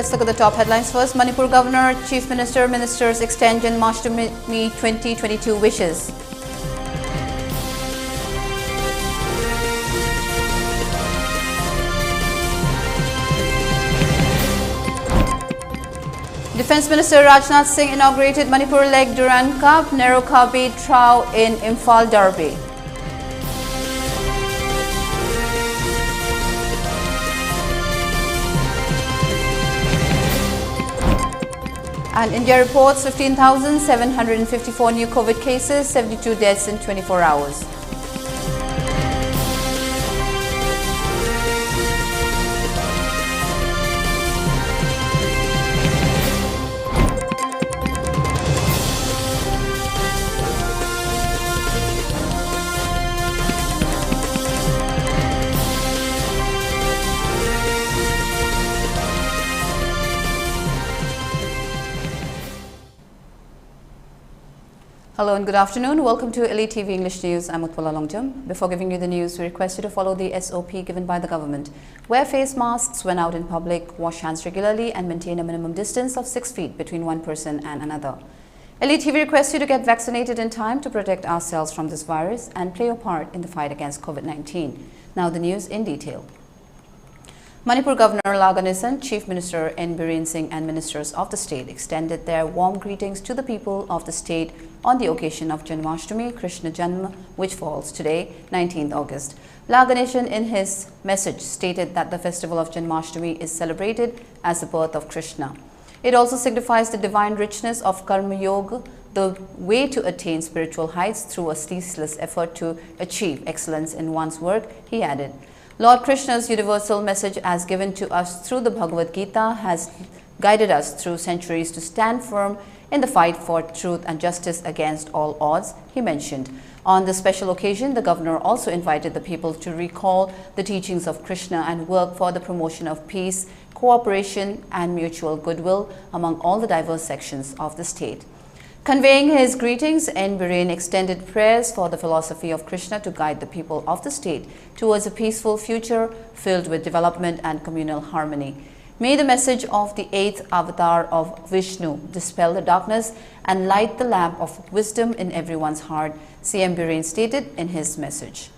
let's look at the top headlines first. Manipur Governor, Chief Minister, Ministers extend Janmashtami 2022 wishes. Defence Minister Rajnath Singh inaugurated Manipur Leg Durand Cup Narrow Kabi Trow in Imphal Derby. And India reports 15,754 new COVID cases, 72 deaths in 24 hours. Hello and good afternoon. Welcome to ELITETV English News. I'm Utpala. Before giving you the news, we request you to follow the SOP given by the government. Wear face masks when out in public, wash hands regularly and maintain a minimum distance of 6 feet between one person and another. ELITETV requests you to get vaccinated in time to protect ourselves from this virus and play your part in the fight against COVID-19. Now the news in detail. Manipur Governor Laganesan, Chief Minister N. Biren Singh and ministers of the state extended their warm greetings to the people of the state on the occasion of Janmashtami, Krishna Janma, which falls today, 19th August. Laganesan in his message stated that the festival of Janmashtami is celebrated as the birth of Krishna. It also signifies the divine richness of Karma Yoga, the way to attain spiritual heights through a ceaseless effort to achieve excellence in one's work, he added. Lord Krishna's universal message as given to us through the Bhagavad Gita has guided us through centuries to stand firm in the fight for truth and justice against all odds, he mentioned. On this special occasion, the governor also invited the people to recall the teachings of Krishna and work for the promotion of peace, cooperation and mutual goodwill among all the diverse sections of the state. Conveying his greetings, N. Biren extended prayers for the philosophy of Krishna to guide the people of the state towards a peaceful future filled with development and communal harmony. May the message of the 8th avatar of Vishnu dispel the darkness and light the lamp of wisdom in everyone's heart, CM Biren stated in his message.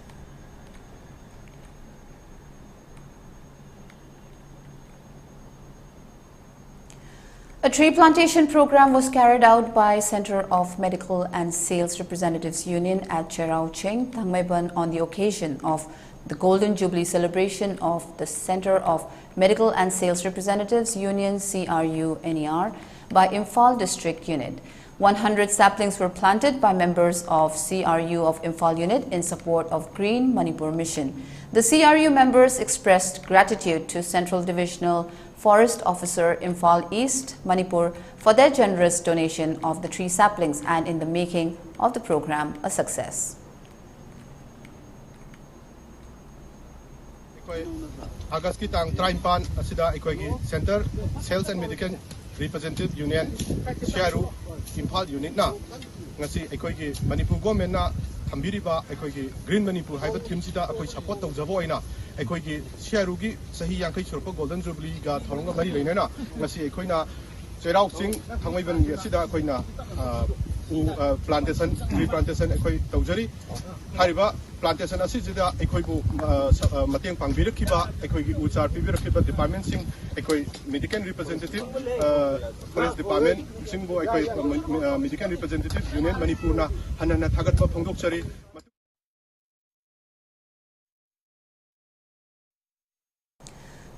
A tree plantation program was carried out by Center of Medical and Sales Representatives Union at Cherau Cheng, Thangmaiban on the occasion of the Golden Jubilee celebration of the Center of Medical and Sales Representatives Union CRU-NER by Imphal District Unit. 100 saplings were planted by members of CRU of Imphal Unit in support of Green Manipur Mission. The CRU members expressed gratitude to Central Divisional Forest Officer Imphal East, Manipur for their generous donation of the tree saplings and in the making of the program a success. August ki tang 35 asida ekoi Center Sales and Medical Representative Union CRU Imphal Unit na ngasi ekoi ki Manipur government na thambiriba ekoi ki Green Manipur haiba theme sida ekoi support tawjabo aina ekoi ki CRU gi sahi yankai surpa Golden Jubilee ga thorong mari leina na ngasi ekoi na Cherau Sing thangmaiban gi sida ekoi na plantation tree plantation ekoi tawjari hariba plantation asida ekoi bu mateng pangbirakhiba ekoi gi uchar pibirakhiba department sing ekoi medical representative forest department sing bo ekoi medical representative union Manipur na hanana thagatba phongdokchari.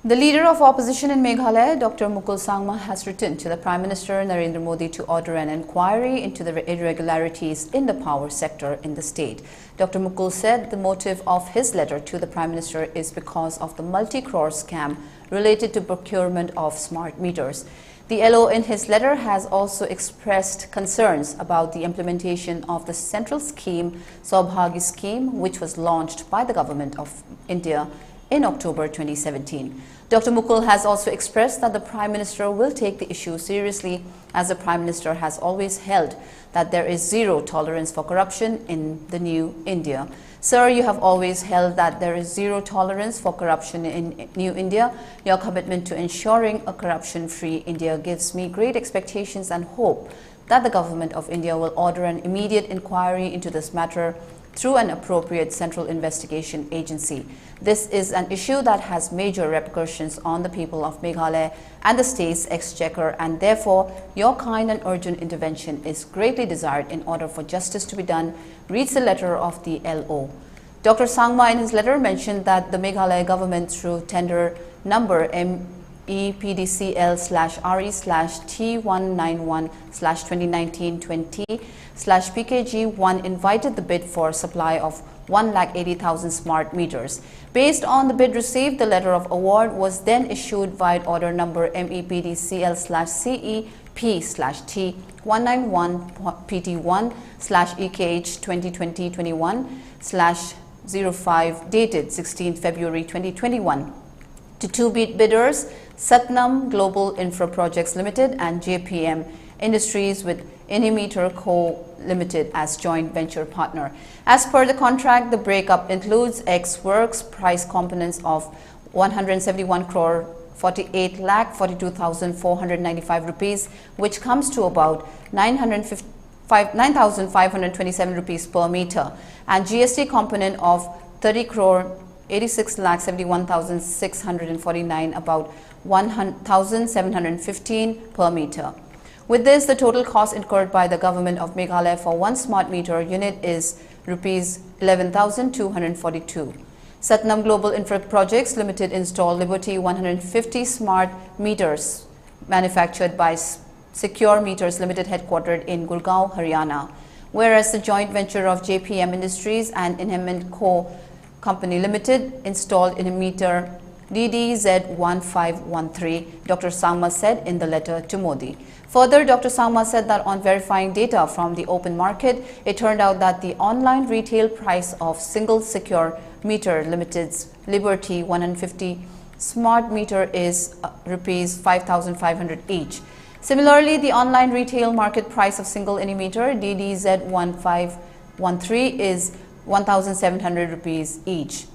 The leader of opposition in Meghalaya, Dr. Mukul Sangma, has written to the Prime Minister Narendra Modi to order an inquiry into the irregularities in the power sector in the state. Dr. Mukul said the motive of his letter to the Prime Minister is because of the multi-crore scam related to procurement of smart meters. The LO in his letter has also expressed concerns about the implementation of the central scheme, Saubhagya scheme, which was launched by the Government of India in October 2017. Dr. Mukul has also expressed that the Prime Minister will take the issue seriously, as the Prime Minister has always held that there is zero tolerance for corruption in the new India. Sir, you have always held that there is zero tolerance for corruption in New India. Your commitment to ensuring a corruption-free India gives me great expectations and hope that the Government of India will order an immediate inquiry into this matter through an appropriate central investigation agency. This is an issue that has major repercussions on the people of Meghalaya and the state's exchequer, and therefore your kind and urgent intervention is greatly desired in order for justice to be done, reads the letter of the LO. Dr. Sangma in his letter mentioned that the Meghalaya government, through tender number MEPDCL/RE/T191/2019-20/PKG1 invited the bid for supply of 1,80,000 smart meters. Based on the bid received, the letter of award was then issued via order number MEPDCL/CEP/T191PT1/EKH 2020-21/05 dated 16th February 2021 to two bidders, Satnam Global Infra Projects Limited and JPM Industries, with Enhancement Co. Limited as joint venture partner. As per the contract, the breakup includes X works price components of 171 crore 48 lakh 42,495 rupees, which comes to about 9,527 rupees per meter, and GST component of 30 crore 86 lakh 71,649, about 1,715 per meter. With this, the total cost incurred by the Government of Meghalaya for one smart meter unit is Rs 11,242. Satnam Global Infra Projects Limited installed Liberty 150 smart meters manufactured by Secure Meters Limited, headquartered in Gurgaon, Haryana, whereas the joint venture of JPM Industries and Enhancement Co. Company Limited installed in a meter DDZ1513, Dr. Sangma said in the letter to Modi. Further, Dr. Sangma said that on verifying data from the open market, it turned out that the online retail price of single Secure Meter Limited's Liberty 150 smart meter is Rs 5,500 each. Similarly, the online retail market price of single meter DDZ1513 is 1,700 rupees each.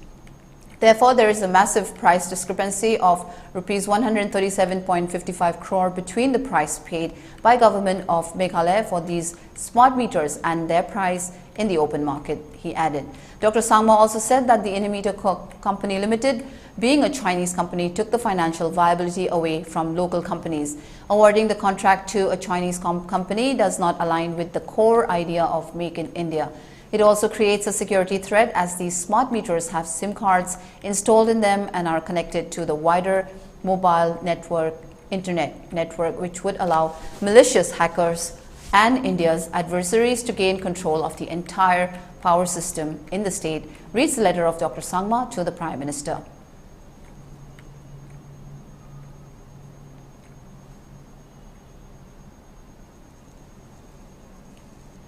Therefore, there is a massive price discrepancy of Rs 137.55 crore between the price paid by Government of Meghalaya for these smart meters and their price in the open market, he added. Dr. Sangma also said that the Enhancement Company Limited, being a Chinese company, took the financial viability away from local companies. Awarding the contract to a Chinese company does not align with the core idea of Make in India. It also creates a security threat, as these smart meters have SIM cards installed in them and are connected to the wider mobile network, internet network, which would allow malicious hackers and India's adversaries to gain control of the entire power system in the state, reads the letter of Dr. Sangma to the Prime Minister.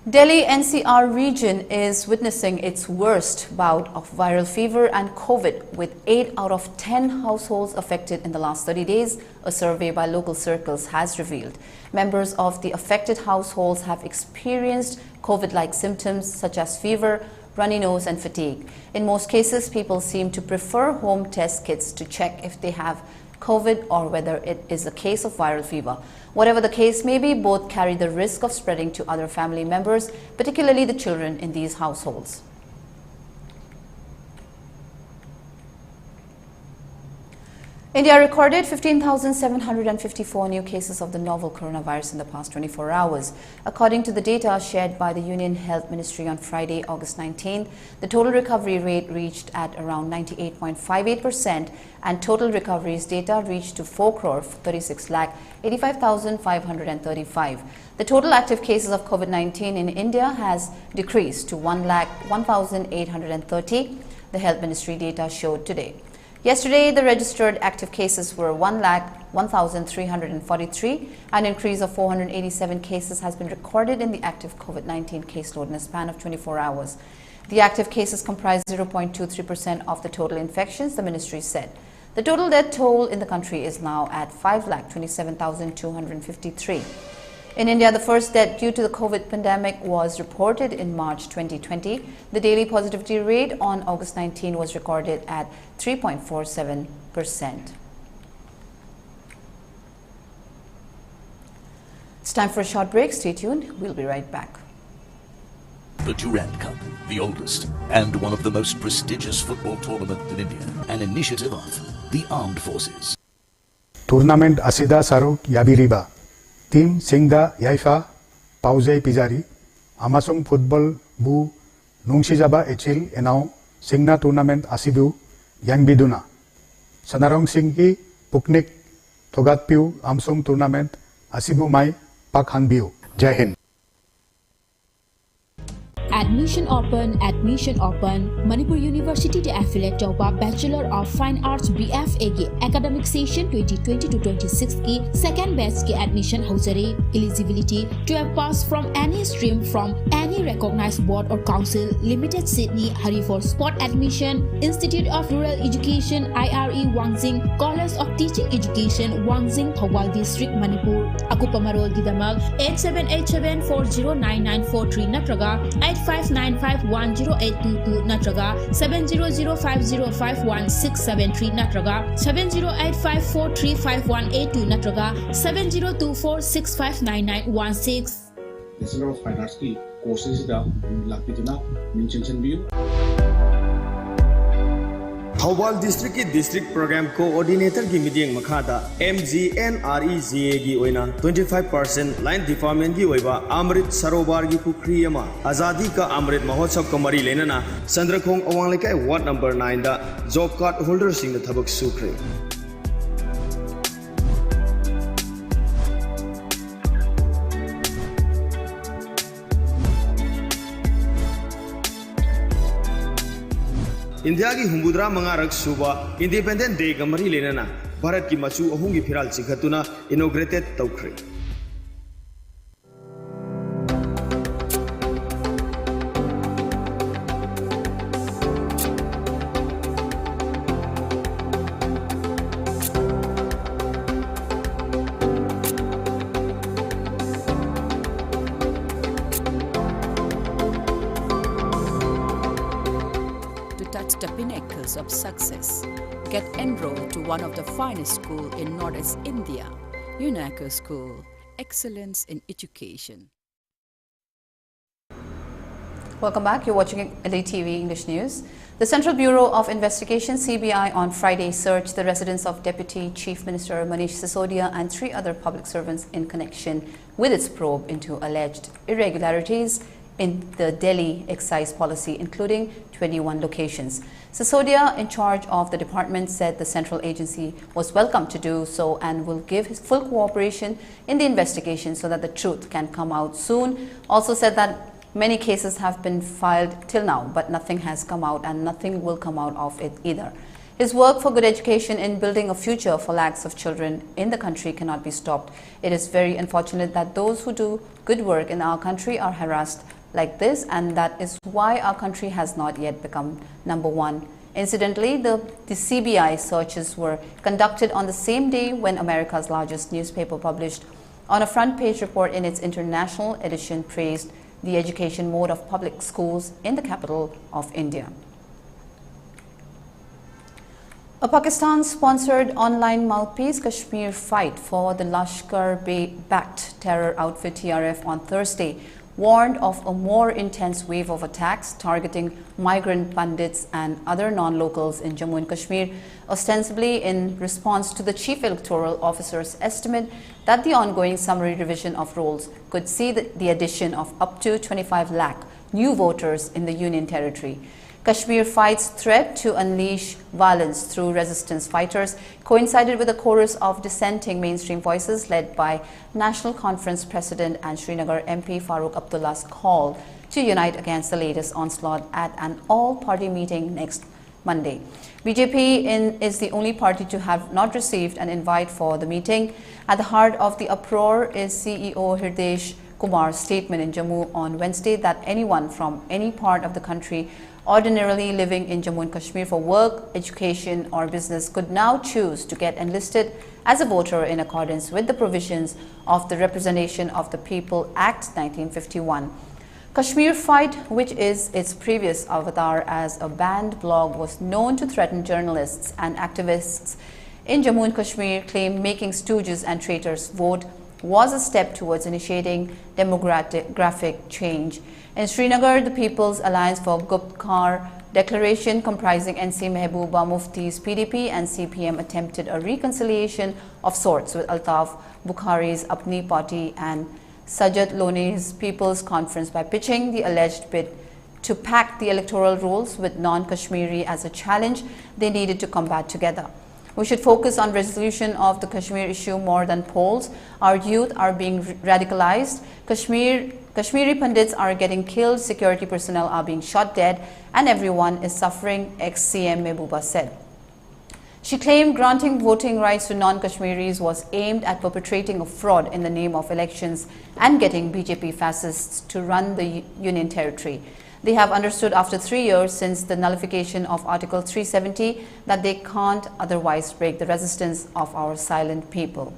Delhi NCR region is witnessing its worst bout of viral fever and COVID, with 8 out of 10 households affected in the last 30 days, a survey by local circles has revealed. Members of the affected households have experienced COVID-like symptoms such as fever, runny nose and fatigue. In most cases, people seem to prefer home test kits to check if they have COVID or whether it is a case of viral fever. Whatever the case may be, both carry the risk of spreading to other family members, particularly the children in these households. India recorded 15,754 new cases of the novel coronavirus in the past 24 hours. According to the data shared by the Union Health Ministry on Friday, August 19th, the total recovery rate reached at around 98.58%, and total recoveries data reached to 4 crore 36 lakh 85,535. The total active cases of COVID-19 in India has decreased to 1 lakh 1,830, the Health Ministry data showed today. Yesterday, the registered active cases were 1,01,343. An increase of 487 cases has been recorded in the active COVID-19 caseload in a span of 24 hours. The active cases comprise 0.23% of the total infections, the ministry said. The total death toll in the country is now at 5,27,253. In India, the first death due to the COVID pandemic was reported in March 2020. The daily positivity rate on August 19 was recorded at 3.47%. It's time for a short break. Stay tuned. We'll be right back. The Durand Cup, the oldest and one of the most prestigious football tournaments in India, an initiative of the Armed Forces. Tournament asida saruk yabiriba. Team Singda Yaifa Pauzei Pizari Amasung Football Bu Nungsijaba Echil Enau Singna Tournament Asidu Yang Biduna Sanarong Singki Puknik Togatpiu Amsung Tournament Asibu Mai Pakhanbiu Jai Hind. Admission open Manipur University to affiliate Toba Bachelor of Fine Arts BFA के academic session 2020 to 26 की second batch के admission होजरे. Eligibility to have passed from any stream from any recognized board or council. Limited Sydney hurry for spot admission. Institute of Rural Education IRE Wangzing, College of Teaching Education Wangzing Thawal District Manipur. Akupa marol gidamal 8787409943 natraga 85951082 natraga 7005051673 natraga 7085435182 natraga 7024659916. Bachelor of Fine Arts की courses da lakpituna mention view. Thawal District की District Program Coordinator की meeting makada MGNREGA की ओइना 25% line department की ओइबा अमृत सरोवर की पुखरी अमा आजादी का अमृत महोत्सव का मरी लेना चंद्रखोंग अवांगलेकाई वार्ड नंबर 9 दा job card holder सिंह दा थबक सुखरे. इंडिया की हुंबुद्रा मंगारक सुबा इंडिपेंडेंट डे का मरी लेना भारत की मचू अहुं की फिराल चिखतुना inaugurated तौखरे. The pinnacles of success. Get enrolled to one of the finest schools in Northeast India, UNACO School, Excellence in Education. Welcome back. You're watching ELITETV English News. The Central Bureau of Investigation (CBI) on Friday searched the residence of Deputy Chief Minister Manish Sisodia and 3 other public servants in connection with its probe into alleged irregularities in the Delhi excise policy, including 21 locations. Sisodia, in charge of the department, said the central agency was welcome to do so and will give his full cooperation in the investigation so that the truth can come out soon. Also said that many cases have been filed till now, but nothing has come out and nothing will come out of it either. His work for good education in building a future for lakhs of children in the country cannot be stopped. It is very unfortunate that those who do good work in our country are harassed like this, and that is why our country has not yet become #1. Incidentally, the CBI searches were conducted on the same day when America's largest newspaper published on a front-page report in its international edition praised the education mode of public schools in the capital of India. A Pakistan-sponsored online mouthpiece, Kashmir Fight for the Lashkar-backed terror outfit TRF on Thursday warned of a more intense wave of attacks targeting migrant pundits and other non-locals in Jammu and Kashmir, ostensibly in response to the Chief Electoral Officer's estimate that the ongoing summary revision of rolls could see the addition of up to 25 lakh new voters in the Union Territory. Kashmir Fight's threat to unleash violence through resistance fighters coincided with a chorus of dissenting mainstream voices led by National Conference President and Srinagar MP Farooq Abdullah's call to unite against the latest onslaught at an all-party meeting next Monday. BJP is the only party to have not received an invite for the meeting. At the heart of the uproar is CEO Hirdesh Kumar's statement in Jammu on Wednesday that anyone from any part of the country ordinarily living in Jammu and Kashmir for work, education or business could now choose to get enlisted as a voter in accordance with the provisions of the Representation of the People Act 1951. Kashmir Fight, which is its previous avatar as a banned blog, was known to threaten journalists and activists in Jammu and Kashmir, claimed making stooges and traitors vote was a step towards initiating demographic change. In Srinagar, the People's Alliance for Gupkar declaration comprising NC Mehbooba Mufti's PDP and CPM attempted a reconciliation of sorts with Altaf Bukhari's Apni Party and Sajjad Lone's People's Conference by pitching the alleged bid to pack the electoral rolls with non-Kashmiri as a challenge they needed to combat together. We should focus on resolution of the Kashmir issue more than polls. Our youth are being radicalized. Kashmiri Pandits are getting killed, security personnel are being shot dead, and everyone is suffering, ex-CM Mehbooba said. She claimed granting voting rights to non-Kashmiris was aimed at perpetrating a fraud in the name of elections and getting BJP fascists to run the Union Territory. They have understood after 3 years since the nullification of Article 370 that they can't otherwise break the resistance of our silent people.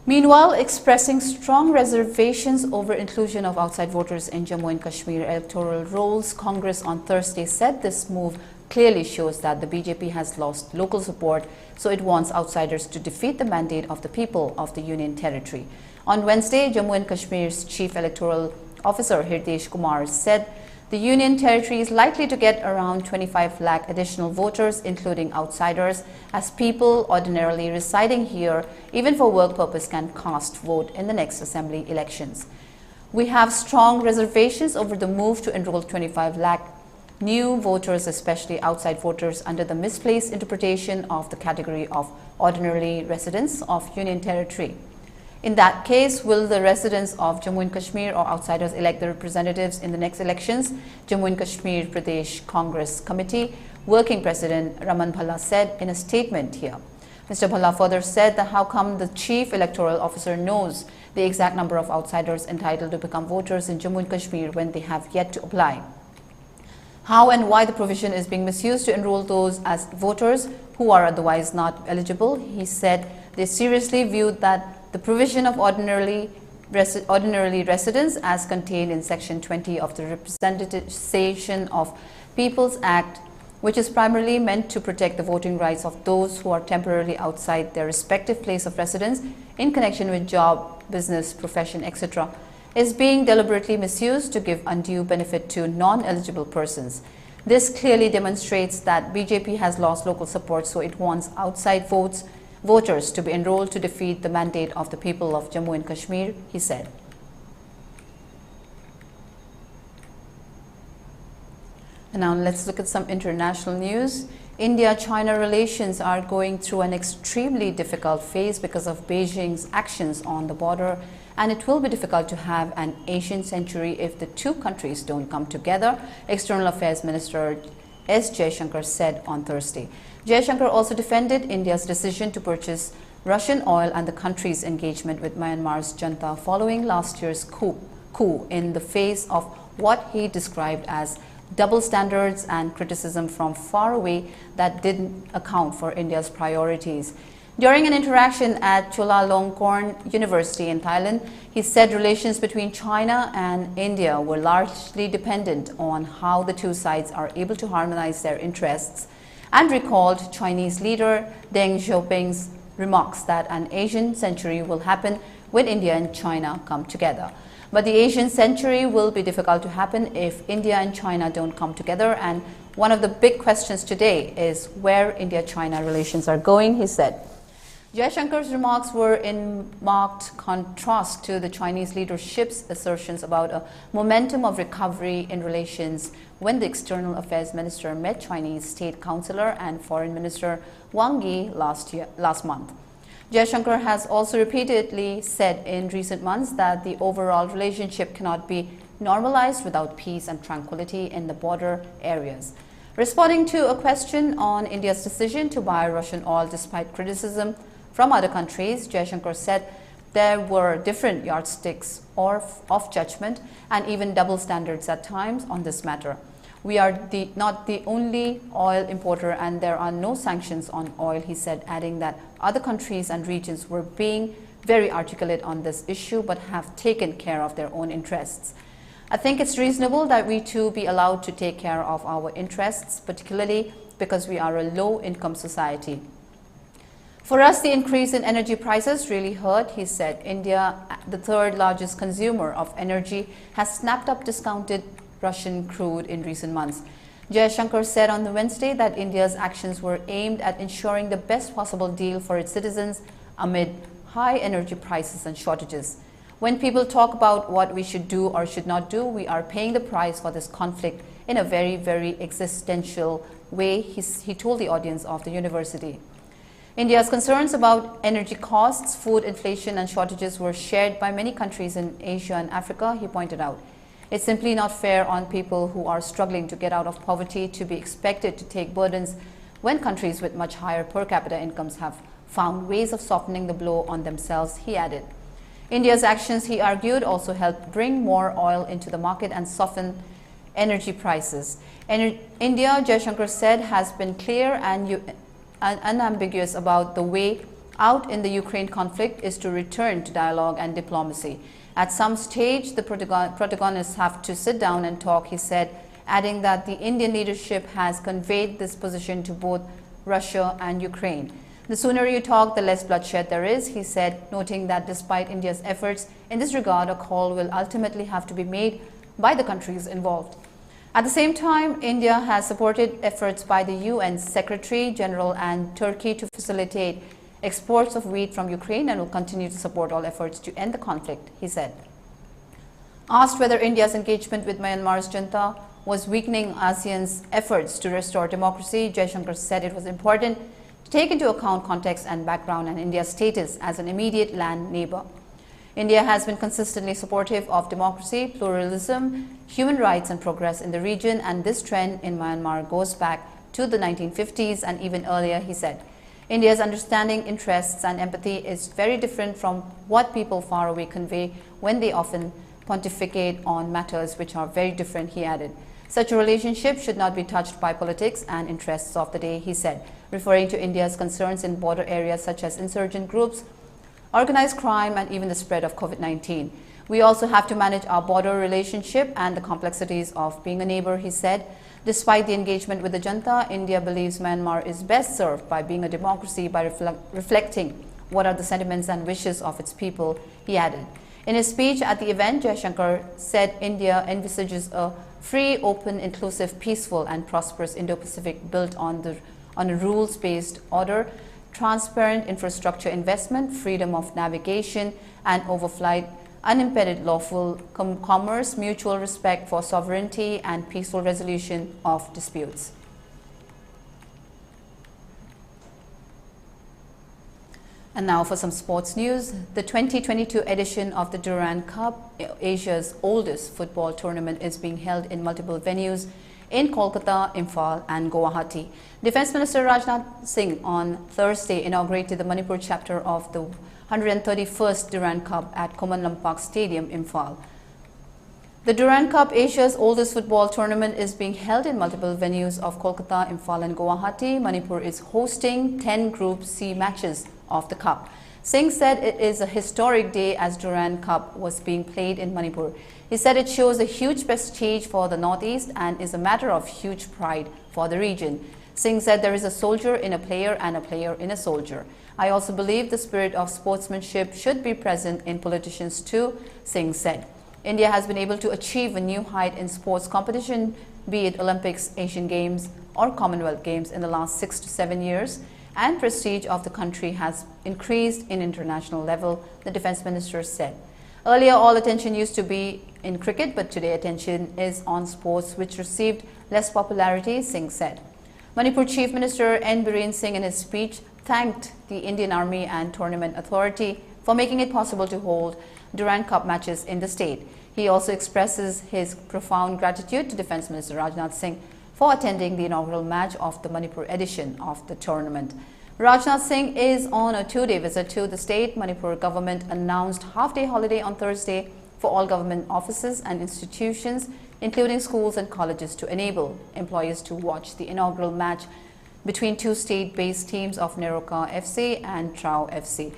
Meanwhile, expressing strong reservations over inclusion of outside voters in Jammu and Kashmir electoral rolls, Congress on Thursday said this move clearly shows that the BJP has lost local support, so it wants outsiders to defeat the mandate of the people of the Union Territory. On Wednesday, Jammu and Kashmir's Chief Electoral Officer Hirdesh Kumar said the Union Territory is likely to get around 25 lakh additional voters, including outsiders, as people ordinarily residing here, even for work purpose, can cast vote in the next assembly elections. We have strong reservations over the move to enroll 25 lakh new voters, especially outside voters, under the misplaced interpretation of the category of ordinarily residents of Union Territory. In that case, will the residents of Jammu and Kashmir or outsiders elect the representatives in the next elections? Jammu and Kashmir Pradesh Congress Committee Working President Raman Bhalla said in a statement here. Mr. Bhalla further said that how come the Chief Electoral Officer knows the exact number of outsiders entitled to become voters in Jammu and Kashmir when they have yet to apply? How and why the provision is being misused to enroll those as voters who are otherwise not eligible? He said they seriously viewed that the provision of ordinarily residents as contained in Section 20 of the Representation of People's Act, which is primarily meant to protect the voting rights of those who are temporarily outside their respective place of residence in connection with job, business, profession, etc., is being deliberately misused to give undue benefit to non-eligible persons. This clearly demonstrates that BJP has lost local support, so it wants outside voters to be enrolled to defeat the mandate of the people of Jammu and Kashmir, he said. And now let's look at some international news. India-China relations are going through an extremely difficult phase because of Beijing's actions on the border, and it will be difficult to have an Asian century if the two countries don't come together, External Affairs Minister S. Jaishankar said on Thursday. Jaishankar also defended India's decision to purchase Russian oil and the country's engagement with Myanmar's junta following last year's coup in the face of what he described as double standards and criticism from far away that didn't account for India's priorities. During an interaction at Chulalongkorn University in Thailand, he said relations between China and India were largely dependent on how the two sides are able to harmonize their interests, and recalled Chinese leader Deng Xiaoping's remarks that an Asian century will happen when India and China come together. But the Asian century will be difficult to happen if India and China don't come together, and one of the big questions today is where India-China relations are going, he said. Jaishankar's remarks were in marked contrast to the Chinese leadership's assertions about a momentum of recovery in relations when the External Affairs Minister met Chinese State Councillor and Foreign Minister Wang Yi last month. Jaishankar has also repeatedly said in recent months that the overall relationship cannot be normalized without peace and tranquility in the border areas. Responding to a question on India's decision to buy Russian oil despite criticism from other countries, Jaishankar said there were different yardsticks of judgment and even double standards at times on this matter. We are not the only oil importer and there are no sanctions on oil, he said, adding that other countries and regions were being very articulate on this issue but have taken care of their own interests. I think it's reasonable that we too be allowed to take care of our interests, particularly because we are a low-income society. For us, the increase in energy prices really hurt, he said. India, the third largest consumer of energy, has snapped up discounted Russian crude in recent months. Jaishankar said on Wednesday that India's actions were aimed at ensuring the best possible deal for its citizens amid high energy prices and shortages. When people talk about what we should do or should not do, we are paying the price for this conflict in a very, very existential way, he told the audience of the university. India's concerns about energy costs, food inflation and shortages were shared by many countries in Asia and Africa, he pointed out. It's simply not fair on people who are struggling to get out of poverty to be expected to take burdens when countries with much higher per capita incomes have found ways of softening the blow on themselves, he added. India's actions, he argued, also helped bring more oil into the market and soften energy prices. India, Jaishankar said, has been clear and unambiguous about the way out in the Ukraine conflict is to return to dialogue and diplomacy. At some stage, the protagonists have to sit down and talk, he said, adding that the Indian leadership has conveyed this position to both Russia and Ukraine. The sooner you talk, the less bloodshed there is, he said, noting that despite India's efforts in this regard, a call will ultimately have to be made by the countries involved. At the same time, India has supported efforts by the UN Secretary General and Turkey to facilitate exports of wheat from Ukraine and will continue to support all efforts to end the conflict, he said. Asked whether India's engagement with Myanmar's junta was weakening ASEAN's efforts to restore democracy, Jaishankar said it was important to take into account context and background and India's status as an immediate land neighbor. India has been consistently supportive of democracy, pluralism, human rights and progress in the region, and this trend in Myanmar goes back to the 1950s and even earlier, he said. India's understanding, interests and empathy is very different from what people far away convey when they often pontificate on matters which are very different, he added. Such a relationship should not be touched by politics and interests of the day, he said, referring to India's concerns in border areas such as insurgent groups, organized crime and even the spread of COVID-19. We also have to manage our border relationship and the complexities of being a neighbor, he said. Despite the engagement with the junta, India believes Myanmar is best served by being a democracy by reflecting what are the sentiments and wishes of its people, he added. In his speech at the event, Jaishankar said India envisages a free, open, inclusive, peaceful and prosperous Indo-Pacific built on a rules-based order, transparent infrastructure investment, freedom of navigation and overflight, unimpeded lawful commerce, mutual respect for sovereignty and peaceful resolution of disputes. And now for some sports news. The 2022 edition of the Durand Cup, Asia's oldest football tournament, is being held in multiple venues in Kolkata, Imphal and Guwahati. Defence Minister Rajnath Singh on Thursday inaugurated the Manipur chapter of the 131st Durand Cup at Koman Lampak Stadium, Imphal. The Durand Cup, Asia's oldest football tournament, is being held in multiple venues of Kolkata, Imphal and Guwahati. Manipur is hosting 10 Group C matches of the Cup. Singh said it is a historic day as Durand Cup was being played in Manipur. He said it shows a huge prestige for the Northeast and is a matter of huge pride for the region. Singh said there is a soldier in a player and a player in a soldier. I also believe the spirit of sportsmanship should be present in politicians too, Singh said. India has been able to achieve a new height in sports competition, be it Olympics, Asian Games or Commonwealth Games in the last 6 to 7 years, and prestige of the country has increased in international level, the Defence Minister said. Earlier, all attention used to be in cricket, but today attention is on sports which received less popularity, Singh said. Manipur Chief Minister N. Bireen Singh in his speech thanked the Indian Army and Tournament Authority for making it possible to hold Durand Cup matches in the state. He also expresses his profound gratitude to Defence Minister Rajnath Singh for attending the inaugural match of the Manipur edition of the tournament. Rajnath Singh is on a 2-day visit to the state. Manipur government announced half-day holiday on Thursday for all government offices and institutions, including schools and colleges, to enable employees to watch the inaugural match between two state-based teams of Neroka FC and Trau FC.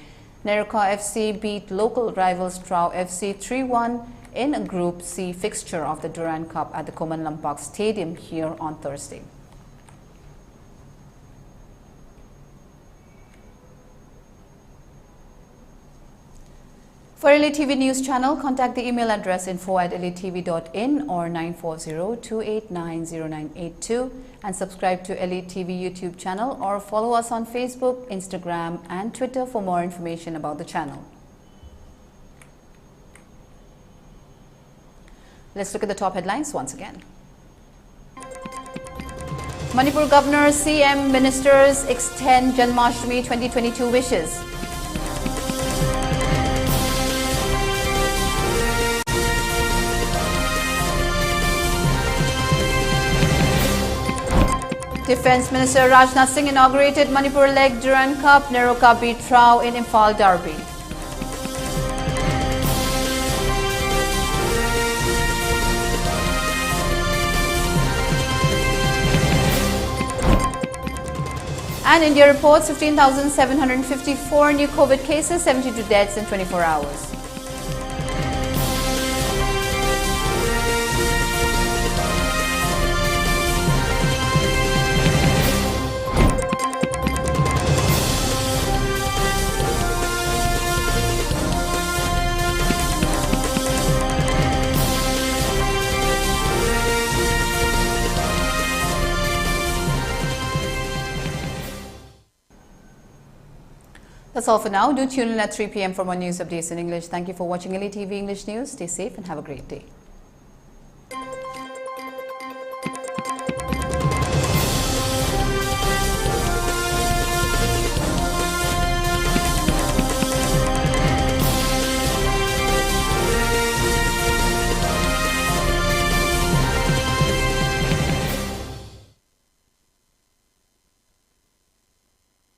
Neroka FC beat local rivals Trau FC 3-1 in a Group C fixture of the Durand Cup at the Koman Lampak Stadium here on Thursday. For ELITETV News Channel, contact the email address info@elitetv.in or 940-289-0982 and subscribe to ELITETV YouTube channel or follow us on Facebook, Instagram and Twitter for more information about the channel. Let's look at the top headlines once again. Manipur Governor, CM, Ministers extend Janmashtami 2022 wishes. Defence Minister Rajnath Singh inaugurated Manipur leg Durand Cup. Neroka beat Trau in Imphal Derby. And India reports 15,754 new COVID cases, 72 deaths in 24 hours. That's all for now. Do tune in at 3 p.m. for more news updates in English. Thank you for watching ELITETV English News. Stay safe and have a great day.